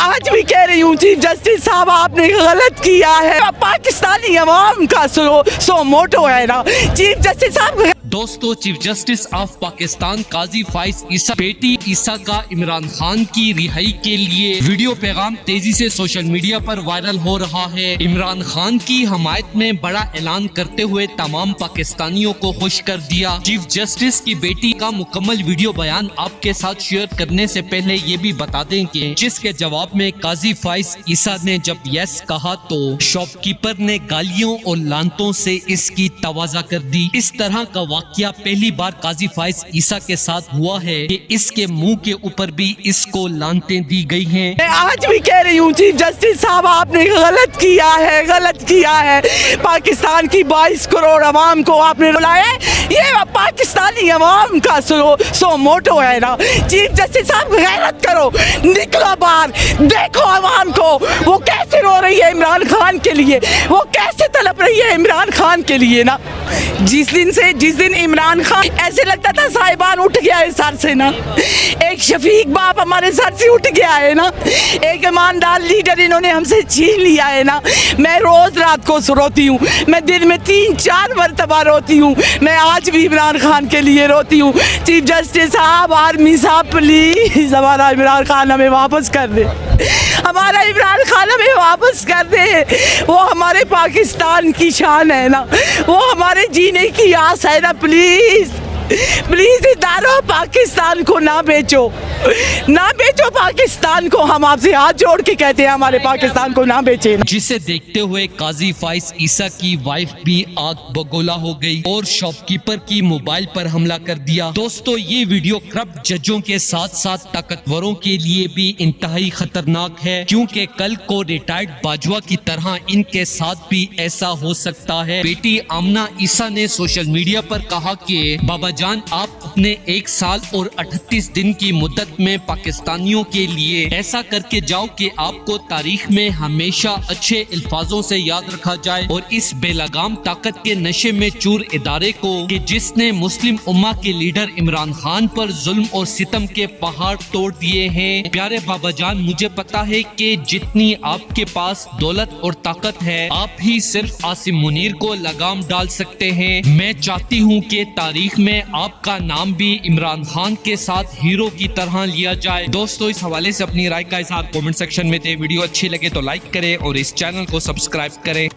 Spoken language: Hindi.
आज भी कह रही हूँ चीफ जस्टिस साहब आपने गलत किया है। पाकिस्तानी अवाम का सो मोटो है ना चीफ जस्टिस साहब। दोस्तों, चीफ जस्टिस ऑफ पाकिस्तान काजी फाइज ईसा बेटी ईसा का इमरान खान की रिहाई के लिए वीडियो पैगाम तेजी से सोशल मीडिया पर वायरल हो रहा है। इमरान खान की हमायत में बड़ा ऐलान करते हुए तमाम पाकिस्तानियों को खुश कर दिया। चीफ जस्टिस की बेटी का मुकम्मल वीडियो बयान आपके साथ शेयर करने से पहले ये भी बता दें कि जिसके जवाब में काजी फाइज ईसा ने जब यस कहा तो शॉपकीपर ने गालियों और लानतों से इसकी तवाजा कर दी। इस तरह का वाकया पहली बार काजी फाइज ईसा के साथ हुआ है कि इसके मुंह के ऊपर भी इसको लानतें दी गई हैं। मैं आज भी कह रही हूँ चीफ जस्टिस साहब आपने गलत किया है। पाकिस्तान की 22 करोड़ अवाम को आपने बुलाया है। ये पाकिस्तानी अवाम का सो मोटो है ना चीफ जस्टिस साहब। गैरत करो, निकलो बाहर, देखो अवाम को वो कैसे रो रही है इमरान खान के लिए, वो कैसे तड़प रही है इमरान खान के लिए ना। जिस दिन इमरान खान ऐसे लगता था साहिबान उठ गया है सर से ना, एक शफीक बाप हमारे सर से उठ गया है ना, एक ईमानदार लीडर इन्होंने हमसे छीन लिया है ना। मैं रोज रात को रोती हूँ, मैं दिन में 3-4 मरतबा रोती हूँ। मैं आज भी इमरान खान के लिए रोती हूँ। चीफ जस्टिस साहब, आर्मी साहब, प्लीज हमारा इमरान खान हमें वापस कर दे, हमारा इमरान खान हमें वापस कर दे। वो हमारे पाकिस्तान की शान है ना, वो हमारे जीने की आस है ना। प्लीज प्लीज इदारों पाकिस्तान को ना बेचो पाकिस्तान को। हम आपसे हाथ जोड़ के कहते हैं हमारे पाकिस्तान को ना बेचे। जिसे देखते हुए काजी फाइज ईसा की वाइफ भी आग बगोला हो गई और शॉपकीपर की मोबाइल पर हमला कर दिया। दोस्तों, ये वीडियो करप्ट जजों के साथ साथ ताकतवरों के लिए भी इंतहाई खतरनाक है, क्योंकि कल को रिटायर्ड बाजवा की तरह इनके साथ भी ऐसा हो सकता है। बेटी आमना ईसा ने सोशल मीडिया पर कहा कि बाबा जान, आप अपने 1 साल और 38 दिन की मुद्दत में पाकिस्तानियों के लिए ऐसा करके जाओ कि आपको तारीख में हमेशा अच्छे अल्फाजों से याद रखा जाए। और इस बेलगाम ताकत के नशे में चूर इदारे को कि जिसने मुस्लिम उम्मा के लीडर इमरान खान पर जुल्म और सितम के पहाड़ तोड़ दिए हैं। प्यारे बाबा जान, मुझे पता है कि जितनी आपके पास दौलत और ताकत है, आप ही सिर्फ आसिम मुनीर को लगाम डाल सकते हैं। मैं चाहती हूँ कि तारीख में आपका नाम भी इमरान खान के साथ हीरो की तरह लिया जाए। दोस्तों, इस हवाले से अपनी राय का इज़हार कमेंट सेक्शन में दे। वीडियो अच्छी लगे तो लाइक करें और इस चैनल को सब्सक्राइब करें।